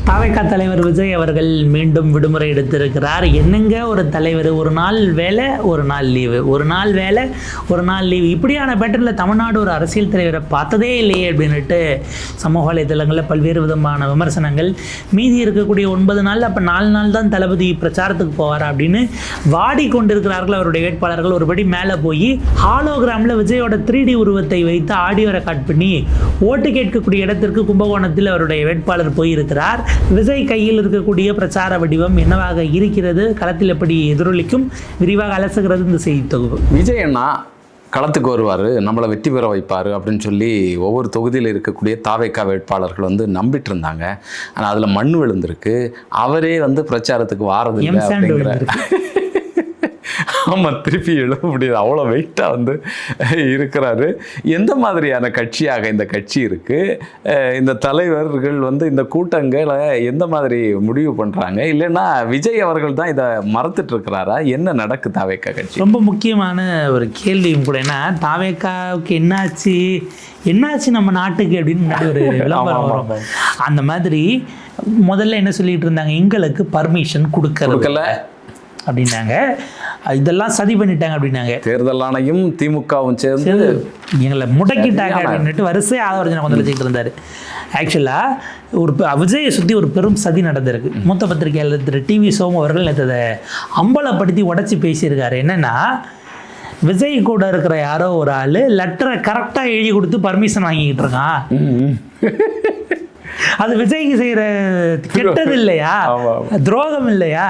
தாவேகா தலைவர் விஜய் அவர்கள் மீண்டும் விடுமுறை எடுத்திருக்கிறார். என்னங்க ஒரு தலைவர், ஒரு நாள் வேலை ஒரு நாள் லீவு, ஒரு நாள் வேலை ஒரு நாள் லீவு, இப்படியான பேட்டர்னில் தமிழ்நாடு ஒரு அரசியல் தலைவரை பார்த்ததே இல்லையே அப்படின்ட்டு சமூக வலைதளங்களில் பல்வேறு விதமான விமர்சனங்கள். மீதி இருக்கக்கூடிய 9 நாள் அப்போ 4 நாள் தான் தளபதி பிரச்சாரத்துக்கு போவார் அப்படின்னு வாடிக்கொண்டிருக்கிறார்கள் அவருடைய வேட்பாளர்கள். ஒருபடி மேலே போய் ஹாலோகிராமில் விஜயோட 3D உருவத்தை வைத்து ஆடியோ ரெக்கார்ட் பண்ணி ஓட்டு கேட்கக்கூடிய இடத்திற்கு கும்பகோணத்தில் அவருடைய வேட்பாளர் போயிருக்கிறார். விஜய் கையில் இருக்கக்கூடிய பிரச்சார வடிவம் என்னவாக இருக்கிறது, களத்தில் எப்படி எதிரொலிக்கும், விரிவாக அலசுகிறது இந்த செய்தி தொகுப்பு. விஜய் அண்ணா களத்துக்கு வருவார், நம்மளை வெற்றி பெற வைப்பார் அப்படின்னு சொல்லி ஒவ்வொரு தொகுதியில் இருக்கக்கூடிய தாவேகா வேட்பாளர்கள் நம்பிட்டு இருந்தாங்க. ஆனால் அதில் மண் விழுந்திருக்கு. அவரே பிரச்சாரத்துக்கு வாரதில்லை அப்படிங்கிற. ஆமாம், திருப்பி எழுத முடியாது, அவ்வளோ வெயிட்டாக இருக்கிறாரு. எந்த மாதிரியான கட்சியாக இந்த கட்சி இருக்குது, இந்த தலைவர்கள் இந்த கூட்டங்களை எந்த மாதிரி முடிவு பண்ணுறாங்க, இல்லைன்னா விஜய் அவர்கள் தான் இதை மறந்துட்டு இருக்கிறாரா, என்ன நடக்கு தாவேகா கட்சி? ரொம்ப முக்கியமான ஒரு கேள்வியும் கூட. ஏன்னா தாவேகாவுக்கு என்னாச்சு நம்ம நாட்டுக்கு அப்படின்னு ஒரு விளம்பரம் வரும். அந்த மாதிரி முதல்ல என்ன சொல்லிட்டு இருந்தாங்க, எங்களுக்கு பர்மிஷன் கொடுக்கல அப்படின்னாங்க, இதெல்லாம் சதி பண்ணிட்டாங்க அப்படின்னாங்க. தேர்தல் ஆணையம் திமுகவும் சேர்ந்து எங்களை முடக்கிட்டாங்க அப்படின்ட்டு வரிசை ஆதரவு கொஞ்சம் வச்சுக்கிட்டு இருந்தார். ஆக்சுவலாக ஒரு விஜயை சுற்றி ஒரு பெரும் சதி நடந்திருக்கு. மூத்த பத்திரிகையாளர் திரு டிவி சோமு அவர்கள் அதை அம்பலப்படுத்தி உடச்சி பேசியிருக்காரு. என்னென்னா, விஜய் கூட இருக்கிற யாரோ ஒரு ஆள் லெட்டரை கரெக்டாக எழுதி கொடுத்து பர்மிஷன் வாங்கிக்கிட்டு இருக்கான். அது விஜய்க்கு செய்கிற கெட்டது இல்லையா, துரோகம் இல்லையா?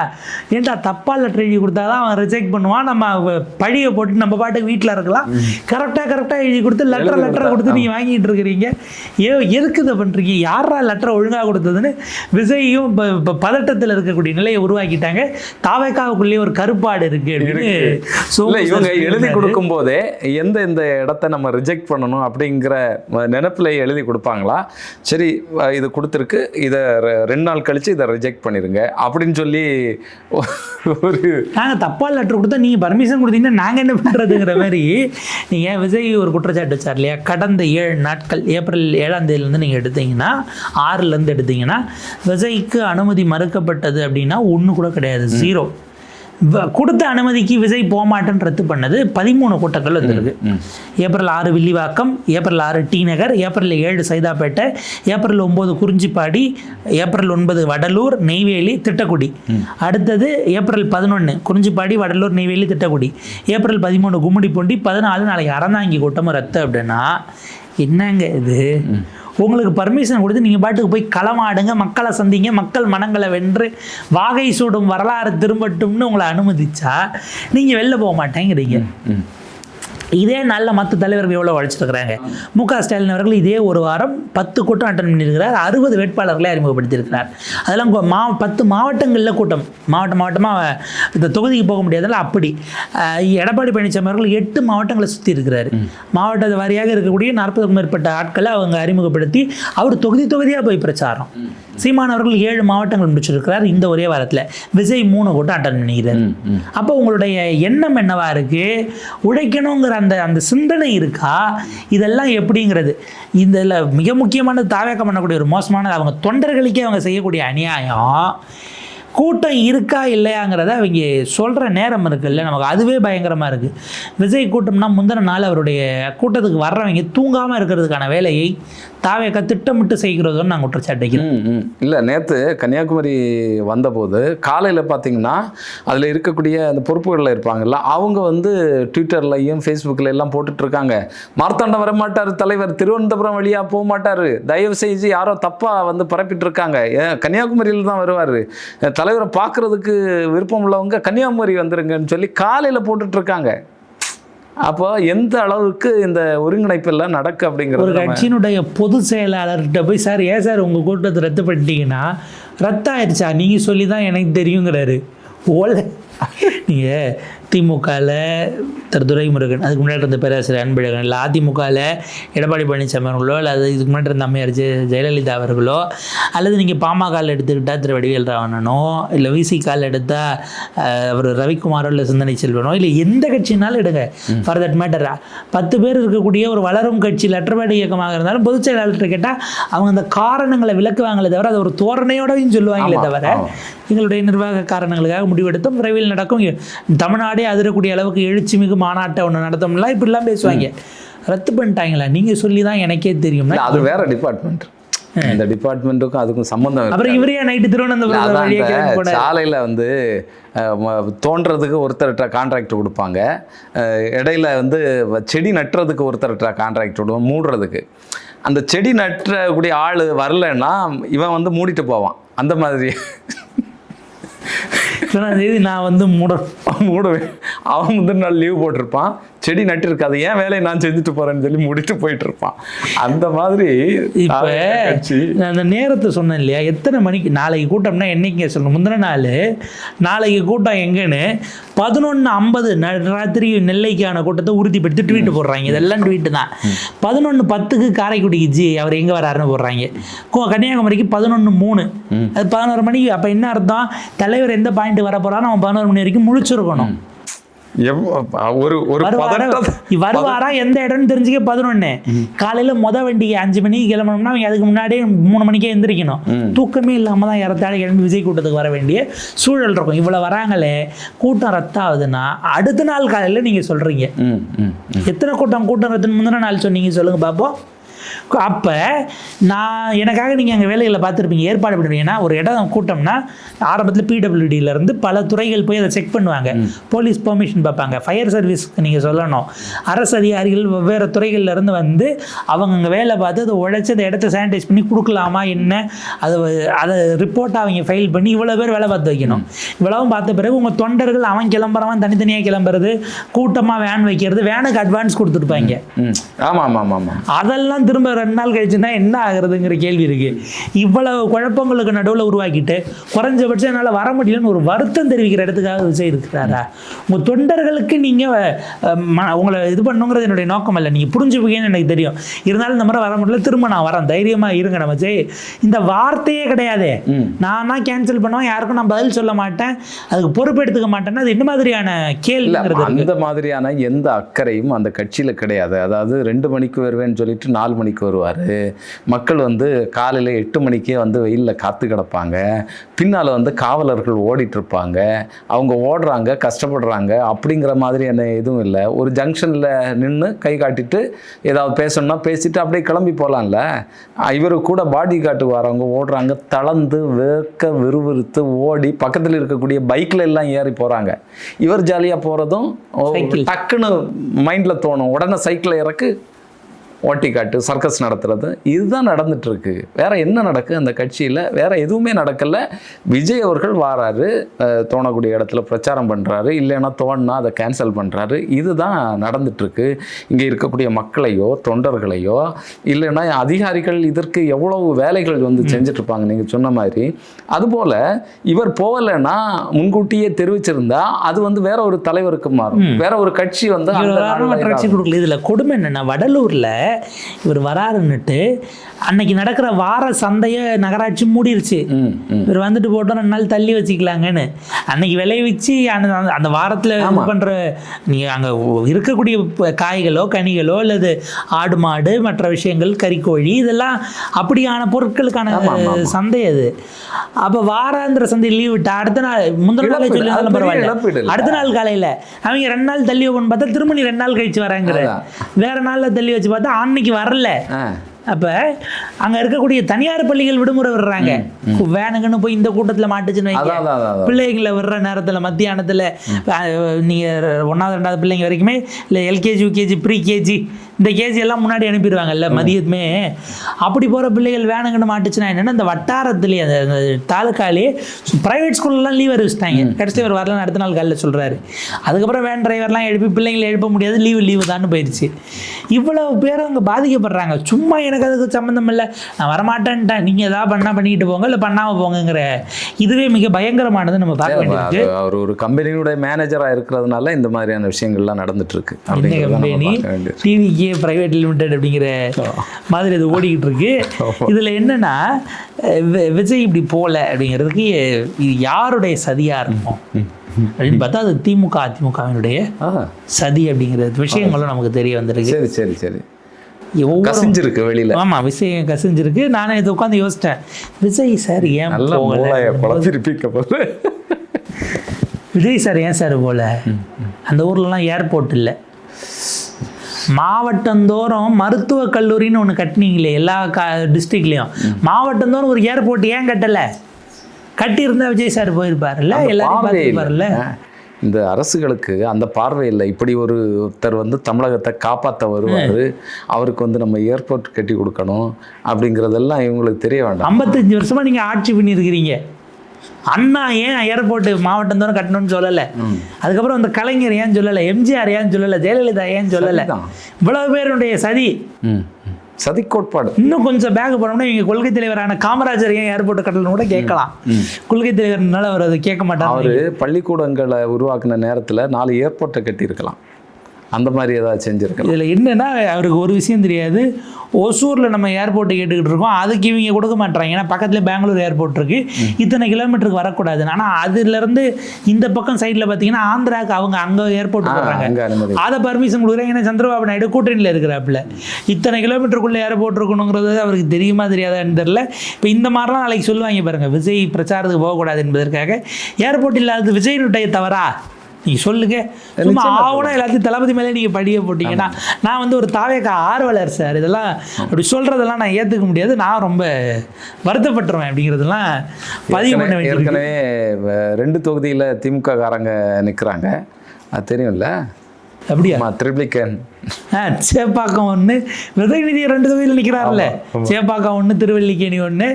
ஏன்டா தப்பா லெட்டர் எழுதி கொடுத்தாதான் அவன் ரிஜெக்ட் பண்ணுவான், நம்ம பழியை போட்டு நம்ம பாட்டுக்கு வீட்டில் இருக்கலாம். கரெக்டாக எழுதி கொடுத்து லெட்டரை கொடுத்து நீங்கள் வாங்கிட்டு இருக்கிறீங்க, எதுக்கு இதை பண்ணுறீங்க, யாரா லெட்டரை ஒழுங்காக கொடுத்ததுன்னு விஜயும் இப்போ பதட்டத்தில் இருக்கக்கூடிய நிலையை உருவாக்கிட்டாங்க. தாவேகாவுக்குள்ளேயே ஒரு கருப்பாடு இருக்கு அப்படின்னு இவங்க எழுதி கொடுக்கும் போதே எந்த இடத்த நம்ம ரிஜெக்ட் பண்ணணும் அப்படிங்கிற நினைப்பில் எழுதி கொடுப்பாங்களா? சரி, இது கொடுத்துருக்கு, இதை 2 நாள் கழிச்சு இதை ரிஜெக்ட் பண்ணிருங்க அப்படின்னு சொல்லி ஒரு நாங்கள் தப்பா லெட்டர் கொடுத்தா நீங்கள் பர்மிஷன் கொடுத்தீங்கன்னா நாங்கள் என்ன பண்ணுறதுங்கிற மாதிரி. நீங்கள் விஜய் ஒரு குற்றச்சாட்டு வச்சார் இல்லையா, கடந்த 7 நாட்கள் ஏப்ரல் 7ஆம் தேதியிலேருந்து நீங்கள் எடுத்தீங்கன்னா 6லேருந்து எடுத்தீங்கன்னா விஜய்க்கு அனுமதி மறுக்கப்பட்டது அப்படின்னா ஒன்று கூட கிடையாது, 0. கொடுத்த அனுமதிக்கு விஜய் போகமாட்டேன்னு ரத்து பண்ணது 13 கூட்டங்கள் வந்துருக்கு. April 6 Villivakkam, April 6 T Nagar, April 7 Saidapet, April 9 Kurinjipadi, April 9 Vadalur, Neyveli, Tittakudi. அடுத்தது ஏப்ரல் 11 குறிஞ்சிப்பாடி, வடலூர், நெய்வேலி, திட்டக்குடி. ஏப்ரல் 13 கும்மிடிப்பூண்டி, 14 நாளைக்கு அறந்தாங்கி கூட்டமும் ரத்து. அப்படின்னா என்னங்க இது? உங்களுக்கு பர்மிஷன் கொடுத்து நீங்கள் பாட்டுக்கு போய் களமாடுங்க, மக்களை சந்திங்க, மக்கள் மனங்களை வென்று வாகை சூடும் வரலாறு திரும்பட்டும்னு உங்களை அனுமதிச்சா நீங்கள் வெளில போக மாட்டேங்கிறீங்க. இதே நல்ல மற்ற தலைவர்கள் எவ்வளோ உழைச்சிருக்கிறாங்க. மு.க. ஸ்டாலின் அவர்கள் இதே ஒரு வாரம் 10 கூட்டம் அட்டன் பண்ணியிருக்கிறார், 60 வேட்பாளர்களை அறிமுகப்படுத்தியிருக்கிறார். அதெல்லாம் 10 மாவட்டங்களில் கூட்டம், மாவட்டமாக இந்த தொகுதிக்கு போக முடியாதுல்ல. அப்படி எடப்பாடி பழனிசாமி அவர்கள் 8 மாவட்டங்களை சுற்றி இருக்கிறார். மாவட்ட வாரியாக இருக்கக்கூடிய 40க்கும் மேற்பட்ட ஆட்களை அவங்க அறிமுகப்படுத்தி அவர் தொகுதியாக போய் பிரச்சாரம். சீமான் அவர்கள் 7 மாவட்டங்கள் முடிச்சிருக்கிறார் இந்த ஒரே வாரத்தில். விஜய் 3 கூட்டம் அட்டன் பண்ணிக்கிறார். அப்போ உங்களுடைய எண்ணம் என்னவா இருக்கு, உழைக்கணுங்கிற அந்த சிந்தனை இருக்கா? இதெல்லாம் எப்படிங்கிறது இதில் மிக முக்கியமான தாவேகா பண்ணக்கூடிய ஒரு மோசமானது, அவங்க தொண்டர்களுக்கே அவங்க செய்யக்கூடிய அநியாயம். கூட்டம் இருக்கா இல்லையாங்கிறத அவங்க சொல்கிற நேரம் இருக்குல்ல, நமக்கு அதுவே பயங்கரமாக இருக்குது. விஜய் கூட்டம்னா முந்தின நாள் அவருடைய கூட்டத்துக்கு வர்றவங்க தூங்காமல் இருக்கிறதுக்கான வேலையை தாவேகா திட்டமிட்டு செய்கிறதுன்னு நான் குற்றச்சாட்டுக்கிறேன். இல்லை, நேற்று கன்னியாகுமரி வந்தபோது காலையில் பார்த்தீங்கன்னா அதில் இருக்கக்கூடிய அந்த பொறுப்புகளில் இருப்பாங்கல்ல, அவங்க ட்விட்டர்லையும் ஃபேஸ்புக்கில் எல்லாம் போட்டுட்ருக்காங்க, மார்த்தாண்டம் வரமாட்டார் தலைவர், திருவனந்தபுரம் வழியாக போக மாட்டார், தயவு செஞ்சு யாரோ தப்பாக பரப்பிட்டு இருக்காங்க, கன்னியாகுமரியில் தான் வருவார், தலைவரை பார்க்குறதுக்கு விருப்பம் உள்ளவங்க கன்னியாகுமரி வந்துருங்கன்னு சொல்லி காலையில் போட்டுட்ருக்காங்க. அப்போ எந்த அளவுக்கு இந்த ஒருங்கிணைப்பு எல்லாம் நடக்கு அப்படிங்கிற ஒரு கட்சியினுடைய பொதுச் செயலாளர்கிட்ட போய், சார் ஏன் சார் உங்கள் கூட்டத்தை ரத்து பண்ணிட்டீங்கன்னா, ரத்து ஆயிடுச்சா நீங்கள் சொல்லி தான் எனக்கு தெரியுங்கிறாரு. நீங்கள் திமுகவில் துரைமுருகன், அதுக்கு முன்னாடி இருந்த பேராசிரியர் அன்பழகன், இல்லை அதிமுகவில் எடப்பாடி பழனிசாமி அவர்களோ, இல்லை அது இதுக்கு முன்னாடி இருந்த அம்மையார் ஜெயலலிதா அவர்களோ, அல்லது நீங்கள் பாமகவில் எடுத்துக்கிட்டால் திரு வடிவேல் ராவணனோ, இல்லை விசிகாவில் எடுத்தால் அவர் ரவிக்குமாரோ, இல்லை சிந்தனை செல்வனோ, இல்லை எந்த கட்சினாலும் எடுங்க, ஃபார் தட் மேட்டர் 10 பேர் இருக்கக்கூடிய ஒரு வளரும் கட்சி லெட்டர்பேட் இயக்கமாக இருந்தாலும் பொதுச் செயலாளர்கிட்ட கேட்டால் அவங்க அந்த காரணங்களை விளக்குவாங்களே தவிர அதை ஒரு தோரணையோடையும் சொல்லுவாங்களே தவிர எங்களுடைய நிர்வாக காரணங்களுக்காக முடிவெடுத்தோம், விரைவில் நடக்கும், தமிழ்நாடே அதிரக்கூடிய அளவுக்கு எழுச்சி மிகு மாநாட்டை ஒன்று நடத்தோம்லாம் இப்படிலாம் பேசுவாங்க. ரத்து பண்ணிட்டாங்களா நீங்கள் சொல்லி தான் எனக்கே தெரியும். அது வேற டிபார்ட்மெண்ட், இந்த டிபார்ட்மெண்ட்டுக்கும் அதுக்கும் சம்மந்தம். அப்புறம் இவரே நைட்டு திருவனந்தபுரம் சாலையில் வந்து தோன்றதுக்கு ஒருத்தர்கிட்ட கான்ட்ராக்ட் கொடுப்பாங்க, இடையில வந்து செடி நட்டுறதுக்கு ஒருத்தர்கிட்ட கான்ட்ராக்ட் கொடுப்பாங்க, மூடுறதுக்கு. அந்த செடி நட்டக்கூடிய ஆள் வரலன்னா இவன் வந்து மூடிட்டு போவான். அந்த மாதிரி நான் வந்து மூடுவேன். அவன் முந்தின நாள் லீவ் போட்டிருப்பான், செடி நட்டிருக்காது, ஏன் வேலையை நான் செஞ்சுட்டு போறேன்னு சொல்லி முடிட்டு போயிட்டு இருப்பான். அந்த மாதிரி இப்போ அந்த நேரத்தை சொன்னேன் இல்லையா, எத்தனை மணிக்கு நாளைக்கு கூட்டம்னா என்னைக்கு சொல்லணும், முந்தின நாள் நாளைக்கு கூட்டம் எங்கன்னு 11:50 ராத்திரி நெல்லைக்கான கூட்டத்தை உறுதிப்படுத்தி ட்வீட் போடுறாங்க. இதெல்லாம் ட்வீட்டு தான். 11:10 காரைக்குடிக்கு ஜி அவர் எங்கே வராருன்னு போடுறாங்க. கன்னியாகுமரிக்கு 11:03, அது 11 மணிக்கு. அப்போ என்ன அர்த்தம், தலைவர் எந்த பாயிண்ட் வர போறான்னு அவன் 11 மணி வரைக்கும் முழிச்சிருக்கணும். வருவாரா எந்த இடம்னு தெரிஞ்சுக்க 11. காலையில வண்டிக்கு 5 மணிக்கு கிளம்பணும்னா அவங்க அதுக்கு முன்னாடியே 3 மணிக்கே எந்திரிக்கணும். தூக்கமே இல்லாம தான் இறத்தாடி கிளம்பி விஜய் கூட்டத்துக்கு வர வேண்டிய சூழல் இருக்கும். இவ்வளவு வராங்களே, கூட்டம் ரத்தாகுதுன்னா அடுத்த நாள் காலையில நீங்க சொல்றீங்க எத்தனை கூட்டம் ரத்துன்னு முந்தின நாள் சொன்னீங்க சொல்லுங்க பாப்போம். அப்போ எனக்காக நீங்கள் அங்கே வேலைகளை பார்த்துருப்பீங்க, ஏற்பாடு பண்ணுவீங்கன்னா ஒரு இடம் கூட்டம்னா ஆரம்பத்தில் பிடபிள்யூடியிலேருந்து பல துறைகள் போய் அதை செக் பண்ணுவாங்க, போலீஸ் பெர்மிஷன் பார்ப்பாங்க, ஃபயர் சர்வீஸ்க்கு நீங்கள் சொல்லணும், அரசு அதிகாரிகள் வெவ்வேறு துறைகள்லேருந்து வந்து அவங்க அங்கே வேலை பார்த்து அதை உழைச்சி அந்த இடத்த சானிடைஸ் பண்ணி கொடுக்கலாமா என்ன, அதை ரிப்போர்ட்டாக அவங்க ஃபைல் பண்ணி இவ்வளோ பேர் வேலை பார்த்து வைக்கணும். இவ்வளவும் பார்த்த பிறகு உங்கள் தொண்டர்கள் அவன் கிளம்புறவன் தனித்தனியாக கிளம்புறது, கூட்டமாக வேன் வைக்கிறது, வேனுக்கு அட்வான்ஸ் கொடுத்துருப்பாங்க. அதெல்லாம் திரும்ப 2 நாள் கழிச்சுன்னா என்ன ஆகுறதுங்கிற கேள்வி இருக்கு. இவ்வளவு குழப்பங்களுக்கு நடுவில் உருவாக்கிட்டு குறைஞ்சபட்சம் என்னால் வர முடியலன்னு ஒரு வருத்தம் தெரிவிக்கிற இடத்துக்காக விஜய் இருக்கிறாரா? உங்கள் தொண்டர்களுக்கு நீங்கள் உங்களை இது பண்ணுங்கிறது என்னுடைய நோக்கம் இல்லை, நீங்கள் புரிஞ்சுப்பீங்கன்னு எனக்கு தெரியும். இருந்தாலும் இந்த மாதிரி வர முடியல, திரும்ப நான் வரேன், தைரியமாக இருங்க. நம்ம விஜய் இந்த வார்த்தையே கிடையாது, நான் தான் கேன்சல் பண்ணுவேன், யாருக்கும் நான் பதில் சொல்ல மாட்டேன், அதுக்கு பொறுப்பெடுத்துக்க மாட்டேன்னா அது என்ன மாதிரியான கேள்வி? அந்த மாதிரியான எந்த அக்கறையும் அந்த கட்சியில் கிடையாது. அதாவது 2 மணிக்கு வருவேன்னு சொல்லிட்டு 4 மணிக்கு வருவார். மக்கள் வந்து காலையில் 8 மணிக்கே வந்து வெயிலில் காத்து கிடப்பாங்க, பின்னால் வந்து காவலர்கள் ஓடிட்டு இருப்பாங்க, அவங்க ஓடுறாங்க, கஷ்டப்படுறாங்க, அப்படிங்கிற மாதிரியான எதுவும் இல்லை. ஒரு ஜங்ஷனில் நின்று கை காட்டிட்டு ஏதாவது பேசணும்னா பேசிட்டு அப்படியே கிளம்பி போகலாம்ல. இவரு கூட பாடி காட்டுக்கு வரவங்க ஓடுறாங்க, தளர்ந்து வேர்க்க விறுவிறுத்து ஓடி பக்கத்தில் இருக்கக்கூடிய பைக்கில் எல்லாம் ஏறி போகிறாங்க. இவர் ஜாலியாக போகிறதும் டக்குன்னு மைண்டில் தோணும், உடனே சைக்கிளை இறக்கு ஓட்டி காட்டு சர்க்கஸ் நடத்துறது, இதுதான் நடந்துட்டு இருக்கு. வேற என்ன நடக்கு அந்த கட்சியில்? வேற எதுவுமே நடக்கல. விஜய் அவர்கள் வாராரு, தோணக்கூடிய இடத்துல பிரச்சாரம் பண்றாரு, இல்லைன்னா தோணுனா அதை கேன்சல் பண்றாரு. இதுதான் நடந்துட்டு இருக்கு. இங்கே இருக்கக்கூடிய மக்களையோ தொண்டர்களையோ இல்லைன்னா அதிகாரிகள் இதற்கு எவ்வளவு வேலைகள் வந்து செஞ்சுட்டு இருப்பாங்க நீங்க சொன்ன மாதிரி. அதுபோல இவர் போகலைன்னா முன்கூட்டியே தெரிவிச்சிருந்தா அது வந்து வேற ஒரு தலைவருக்கு மாறும், வேற ஒரு கட்சி வந்து இதுல கொடுமை என்னன்னா, வடலூர்ல இவர் வராருன்னுட்டு அன்னைக்கு நடக்கிற வார சந்தைய நகராட்சி மூடிருச்சு. இவர் வந்துட்டு போட்டோம் 2 நாள் தள்ளி வச்சுக்கலாங்கன்னு அன்னைக்கு விளைவிச்சு அந்த வாரத்தில் இது பண்ணுற நீங்கள் அங்கே இருக்கக்கூடிய காய்களோ கனிகளோ அல்லது ஆடு மாடு மற்ற விஷயங்கள் கறிக்கோழி இதெல்லாம் அப்படியான பொருட்களுக்கான சந்தை அது. அப்போ வாராந்திர சந்தை லீவ் விட்டா அடுத்த நாள் முந்தின நாளே சொல்லி பரவாயில்ல, அடுத்த நாள் காலையில் அவங்க 2 நாள் தள்ளி வைக்கணும்னு பார்த்தா திரும்ப நீ 2 நாள் கழிச்சு வராங்கிற, வேற நாளில் தள்ளி வச்சு பார்த்தா அன்னைக்கு வரல. அப்போ அங்கே இருக்கக்கூடிய தனியார் பள்ளிகள் விடுமுறை விடுறாங்க, வேணுங்கன்னு போய் இந்த கூட்டத்தில் மாட்டுச்சுன்னு வைக்க, பிள்ளைகளை விடுற நேரத்தில் மத்தியானத்தில் நீங்கள் 1வது 2வது பிள்ளைங்க வரைக்குமே இல்லை எல்கேஜி யூகேஜி ப்ரீ கேஜி இந்த கேஜி எல்லாம் முன்னாடி அனுப்பிடுவாங்கல்ல மதியத்துமே. அப்படி போகிற பிள்ளைகள் வேணுங்கன்னு மாட்டுச்சுன்னா என்னென்னா இந்த வட்டாரத்துலேயே அந்த தாலுக்காலேயே ப்ரைவேட் ஸ்கூல்லாம் லீவ் அறிவிச்சிட்டாங்க. கடைசி ஒரு வரலாம் அடுத்த நாள் காலையில் சொல்கிறாரு. அதுக்கப்புறம் வேன் டிரைவர்லாம் எழுப்பி பிள்ளைங்களை எழுப்ப முடியாது, லீவு தான் போயிடுச்சு. இவ்வளவு பேர் அங்கே பாதிக்கப்படுறாங்க. சும்மா எனக்கு எனக்கு அதுக்கு சம்மந்தம் இல்லை, நான் வரமாட்டேன்ட்டேன், நீங்கள் எதாவது பண்ணால் பண்ணிக்கிட்டு போங்க, இல்லை பண்ணாமல் போங்கங்கிற இதுவே மிக பயங்கரமானது நம்ம பார்க்க வேண்டியிருக்கு. அவர் ஒரு கம்பெனியுடைய மேனேஜராக இருக்கிறதுனால இந்த மாதிரியான விஷயங்கள்லாம் நடந்துட்டு இருக்கு. இந்த கம்பெனி டிவிகே பிரைவேட் லிமிடெட் அப்படிங்கிற மாதிரி இது ஓடிக்கிட்டு இருக்கு. இதில் என்னன்னா விஜய் இப்படி போகல அப்படிங்கிறதுக்கு இது யாருடைய சதியாக இருக்கும் அப்படின்னு பார்த்தா அது திமுக அதிமுகவினுடைய சதி அப்படிங்கிற விஷயங்களும் நமக்கு தெரிய வந்திருக்கு. சரி சரி சரி, கசிஞ்சிருக்கு வெளியில. ஆமா, விஷயம் கசிஞ்சிருக்கு. நானே இதை உட்காந்து யோசித்தேன், விஜய் சார் ஏன் போல, விஜய் சார் ஏன் சார் போல? அந்த ஊர்லலாம் ஏர்போர்ட் இல்லை, மாவட்டந்தோறும் மருத்துவக் கல்லூரின்னு ஒன்று கட்டினீங்களே எல்லா டிஸ்ட்ரிக்ட்லேயும், மாவட்டந்தோறும் ஒரு ஏர்போர்ட் ஏன் கட்டலை? கட்டியிருந்தா விஜய் சார் போயிருப்பார்ல, எல்லாரும் பார்த்துருப்பார்ல. இந்த அரசுகளுக்கு அந்த பார்வை இல்லை. இப்படி ஒருத்தர் வந்து தமிழகத்தை காப்பாற்ற வருவார், அவருக்கு வந்து நம்ம ஏர்போர்ட் கட்டி கொடுக்கணும் அப்படிங்கிறதெல்லாம் இவங்களுக்கு தெரிய வேண்டாம். 55 வருஷமா நீங்கள் ஆட்சி பண்ணியிருக்கிறீங்க. அண்ணா ஏன் ஏர்போர்ட் மாவட்டந்தோறும் கட்டணும்னு சொல்லலை? அதுக்கப்புறம் அந்த கலைஞர் ஏன் சொல்லலை? எம்ஜிஆர் ஏன் சொல்லலை? ஜெயலலிதா ஏன் சொல்லலை? இவ்வளவு பேருடைய சதி, சதி கோட்பாடு. இன்னும் கொஞ்சம் பேக் போனோம்னா இவங்க கொள்கை தலைவரான காமராஜர் ஏன் ஏர்போர்ட் கட்டலன்னு கூட கேட்கலாம். கொள்கை தலைவர்னால அவர் அதை கேட்க மாட்டார். அவர் பள்ளிக்கூடங்களை உருவாக்குன நேரத்தில் 4 ஏர்போர்ட்டை கட்டியிருக்கலாம், அந்த மாதிரி ஏதாவது செஞ்சுருக்கலாம். இதில் என்னென்னா அவருக்கு ஒரு விஷயம் தெரியாது. ஒசூரில் நம்ம ஏர்போர்ட்டை கேட்டுக்கிட்டு இருக்கோம், அதுக்கு இவங்க கொடுக்க மாட்டாங்க. ஏன்னா பக்கத்தில் பெங்களூர் ஏர்போர்ட் இருக்குது, இத்தனை கிலோமீட்டருக்கு வரக்கூடாது. ஆனால் அதுலேருந்து இந்த பக்கம் சைடில் பார்த்தீங்கன்னா ஆந்திராவுக்கு அவங்க அங்கே ஏர்போர்ட் போடுறாங்க, அதை பர்மிஷன் கொடுக்குறாங்க. ஏன்னா சந்திரபாபு நாயுடு கூட்டணியில் இருக்கிறாப்புல, இத்தனை கிலோமீட்டருக்குள்ளே ஏர்போர்ட் இருக்கணுங்கிறது அவருக்கு தெரியுமா தெரியாதான்னு தெரில. இப்போ இந்த மாதிரிலாம் நாளைக்கு சொல்லுவாங்க பாருங்கள், விஜய் பிரச்சாரத்துக்கு போகக்கூடாது என்பதற்காக ஏர்போர்ட் இல்லாதது விஜயினுடைய தவறா? நீங்கள் சொல்லுங்க. சும்மா ஆவணம் எல்லாத்தையும் தளபதி மேலே நீங்கள் படிய போட்டிங்கன்னா, நான் வந்து ஒரு தாவேக்கா ஆர்வலர் சார், இதெல்லாம் அப்படி சொல்கிறதெல்லாம் நான் ஏற்றுக்க முடியாது, நான் ரொம்ப வருத்தப்பட்டுருவேன் அப்படிங்கிறதெல்லாம் பதிவு பண்ண வேண்டிய. ஏற்கனவே 2 தொகுதியில் திமுக காரங்க நிற்கிறாங்க, அது தெரியும்ல? அப்படியா? ட்ரிப்ளிகன். சேப்பாக்கம் 1, உதயநிதி 2 தொகுதியில் நிற்கிறாருல்ல, சேப்பாக்கம் 1, திருவல்லிக்கேணி 1.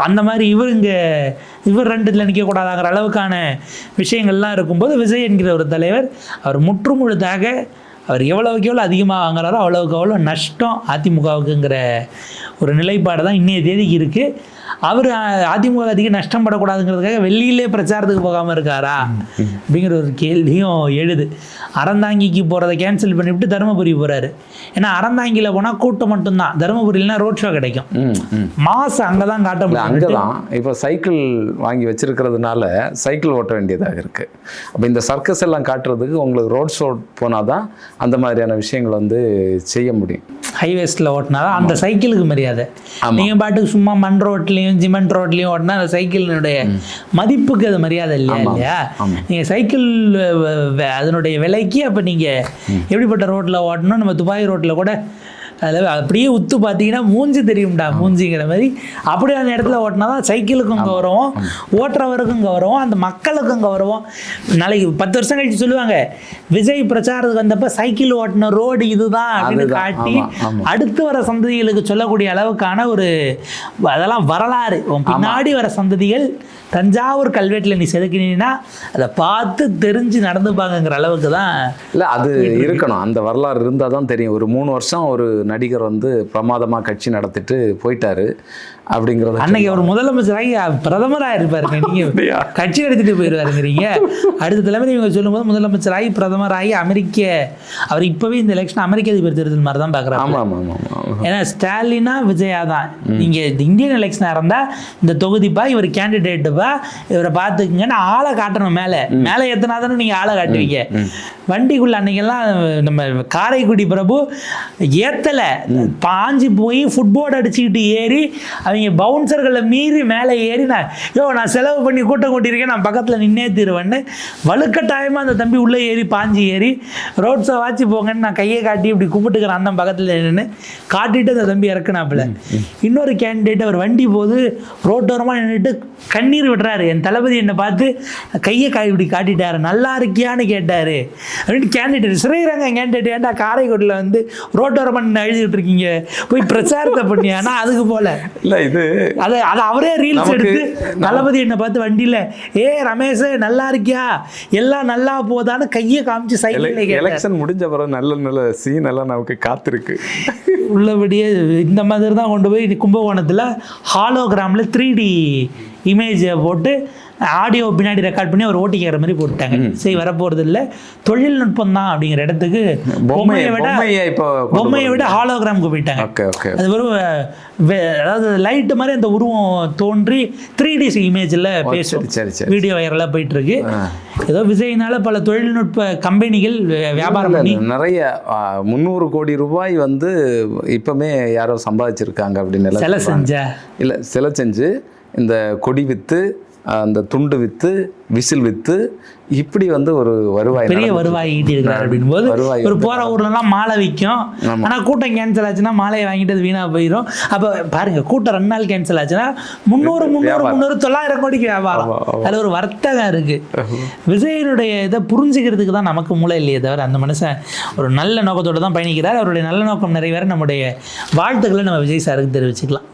அந்த மாதிரி இவர் 2 நிற்கக்கூடாதாங்கிற அளவுக்கான விஷயங்கள்லாம் இருக்கும்போது விஜய் என்கிற ஒரு தலைவர் அவர் முற்றுமுழுதாக அவர் எவ்வளவுக்கு எவ்வளோ அதிகமாக வாங்குறாரோ அவ்வளவுக்கு அவ்வளோ நஷ்டம் அதிமுகவுக்குங்கிற ஒரு நிலைப்பாடு தான் இன்றைய தேதிக்கு இருக்குது. அவர் அதிமுக அதிக நஷ்டம் படக்கூடாதுங்கிறதுக்காக வெளியிலே பிரச்சாரத்துக்கு போகாமல் இருக்காரா அப்படிங்கிற ஒரு கேள்வியும் எழுது. அறந்தாங்கிக்கு போகிறத கேன்சல் பண்ணிவிட்டு தருமபுரி போகிறாரு. ஏன்னா அறந்தாங்கியில் போனால் கூட்டம் மட்டும்தான், தருமபுரியில்னா ரோட் ஷோ கிடைக்கும், மாசம் அங்கே தான் காட்ட முடியும். அங்கே தான் இப்போ சைக்கிள் வாங்கி வச்சிருக்கிறதுனால சைக்கிள் ஓட்ட வேண்டியதாக இருக்குது. அப்போ இந்த சர்க்கஸ் எல்லாம் காட்டுறதுக்கு உங்களுக்கு ரோட் ஷோ போனால் தான் அந்த மாதிரியான விஷயங்கள் வந்து செய்ய முடியும். ஹைவேஸில் ஓட்டினா தான் அந்த சைக்கிளுக்கு மரியாதை. நீங்கள் பாட்டுக்கு சும்மா மண் ரோட்லேயும் சிமெண்ட் ரோட்லேயும் ஓட்டினா அந்த சைக்கிளினுடைய மதிப்புக்கு அது மரியாதை இல்லையா? நீங்கள் சைக்கிள் அதனுடைய விலைக்கு அப்போ நீங்கள் எப்படிப்பட்ட ரோட்டில் ஓட்டணும்? நம்ம துபாய் ரோட்டில் கூட அதில் அப்படியே உத்து பார்த்தீங்கன்னா மூஞ்சி தெரியும்டா, மூஞ்சிங்கிற மாதிரி அப்படியான இடத்துல ஓட்டினா தான் சைக்கிளுக்கும் கௌரவம், ஓட்டுறவருக்கும் கௌரவம், அந்த மக்களுக்கும் கௌரவம். நாளைக்கு 10 வருஷம் கழிச்சு சொல்லுவாங்க, விஜய் பிரச்சாரத்துக்கு வந்தப்போ சைக்கிள் ஓட்டின ரோடு இதுதான் அப்படின்னு காட்டி அடுத்து வர சந்ததிகளுக்கு சொல்லக்கூடிய அளவுக்கான ஒரு அதெல்லாம் வரலாறு. பின்னாடி வர சந்ததிகள் தஞ்சாவூர் கல்வெட்டில் நீ செதுக்கினீங்கன்னா அதை பார்த்து தெரிஞ்சு நடந்துப்பாங்கங்கிற அளவுக்கு தான். இல்லை, அது இருக்கணும், அந்த வரலாறு இருந்தால் தான் தெரியும். ஒரு 3 வருஷம் ஒரு நடிகர் வந்து பிரமாதமாக கட்சி நடத்திட்டு போயிட்டாரு அப்படிங்கிறது. அன்னைக்கு அவர் முதலமைச்சராகி பிரதமராக இருப்பாருங்க, நீங்கள் கட்சி எடுத்துகிட்டு போயிடுவாருங்கிறீங்க. அடுத்த தலைமுறை இவங்க சொல்லும்போது முதலமைச்சராகி பிரதமராகி அவர் இப்போவே இந்த எலெக்ஷன் அமெரிக்க அதிபர் தேர்தல் மாதிரி தான் பார்க்குறாங்க. ஆமாம் ஆமாம் ஆமாம். ஏன்னா ஸ்டாலினா விஜயா தான். நீங்கள் இந்தியன் எலெக்ஷனாக இருந்தால் இந்த தொகுதிப்பா இவர் கேண்டிடேட்டுப்பா இவரை பார்த்துக்குங்கன்னு ஆளை காட்டணும். மேலே எத்தனா தானே நீங்கள் ஆளை காட்டுவீங்க. வண்டிக்குள்ள அன்னைக்கெல்லாம் நம்ம காரைக்குடி பிரபு ஏற்றலை, பாஞ்சு போய் ஃபுட்போர்டு அடிச்சுக்கிட்டு ஏறி அவங்க பவுன்சர்களை மீறி மேலே ஏறி நான் செலவு பண்ணி கூட்டம் கூட்டியிருக்கேன், நான் பக்கத்தில் நின்னே தீருவேன்னு வலுக்கட்டாயமாக அந்த தம்பி உள்ளே ஏறி பாஞ்சு ஏறி ரோட் ஷோ வாட்சி போங்கன்னு நான் கையை காட்டி இப்படி கும்பிட்டுக்கிறேன் அண்ணன் பக்கத்தில் நின்று காட்டிட்டு அந்த தம்பி இறக்குனாப்புல. இன்னொரு கேண்டிடேட் அவர் வண்டி போது ரோட்டோரமாக நின்றுட்டு கண்ணீர் விடுறாரு. என் தளபதி என்னை பார்த்து கையை இப்படி காட்டிட்டாரு, நல்லா இருக்கியான்னு கேட்டார் அப்படின்னு கேண்டிடேட். ஸ்ரீரங்கம் கேண்டிடேட் ஏன்டா காரைக்குடியில் வந்து ரோட்டோரமாக அழுதுகிட்டு இருக்கீங்க, போய் பிரச்சாரத்தை பண்ணியானா அதுக்கு போல இல்லை இது அதை அவரே ரீல்ஸ் எடுத்து தளபதி என்னை பார்த்து வண்டியில் ரமேஷ் நல்லா இருக்கியா எல்லாம் நல்லா போதான்னு கையை காமிச்சு சைக்கிள் எலெக்ஷன் முடிஞ்ச பிறகு நல்ல சீன் எல்லாம் நமக்கு காத்திருக்கு. உள்ளபடியே இந்த மாதிரி தான் கொண்டு போய் கும்பகோணத்தில் ஹாலோகிராமில் 3D இமேஜை போட்டு ஆடியோ பின்னாடி ரெக்கார்ட் பண்ணி அவர் ஓட்டி கேட்குற மாதிரி போட்டுட்டாங்க. சரி வரப்போகிறது இல்லை, தொழில்நுட்பம் தான் அப்படிங்கிற இடத்துக்கு பொம்மையை விட ஹாலோகிராமுக்கு போயிட்டாங்க. அது வெறும் அதாவது லைட்டு மாதிரி அந்த உருவம் தோன்றி 3D இமேஜில் பேசும் வீடியோ வைரலாக போயிட்டு இருக்கு. ஏதோ விஜயினால பல தொழில்நுட்ப கம்பெனிகள் வியாபாரம் பண்ணி நிறைய 300 கோடி ரூபாய் வந்து இப்பவுமே யாரோ சம்பாதிச்சிருக்காங்க அப்படின்னு சிலை செஞ்சு இந்த கொடி வித்து, அந்த துண்டு வித்து, விசில் வித்து, இப்படி வந்து ஒரு வருவாய், பெரிய வருவாய் ஈட்டி இருக்கிறார். அப்படின் போது ஒரு போற ஊர்லாம் மாலை விற்கும். ஆனால் கூட்டம் கேன்சல் ஆச்சுன்னா மாலையை வாங்கிட்டு அது வீணாக போயிடும். அப்போ பாருங்க, கூட்டம் 2 நாள் கேன்சல் ஆச்சுன்னா 900 கோடிக்கு வியாபாரம். அதில் ஒரு வர்த்தகம் இருக்கு. விஜயனுடைய இதை புரிஞ்சுக்கிறதுக்கு தான் நமக்கு மூளை இல்லையே தவிர, அந்த மனுஷன் ஒரு நல்ல நோக்கத்தோடு தான் பயணிக்கிறார். அவருடைய நல்ல நோக்கம் நிறைவேற நம்முடைய வாழ்த்துக்களை நம்ம விஜய் சாருக்கு தெரிவிச்சுக்கலாம்.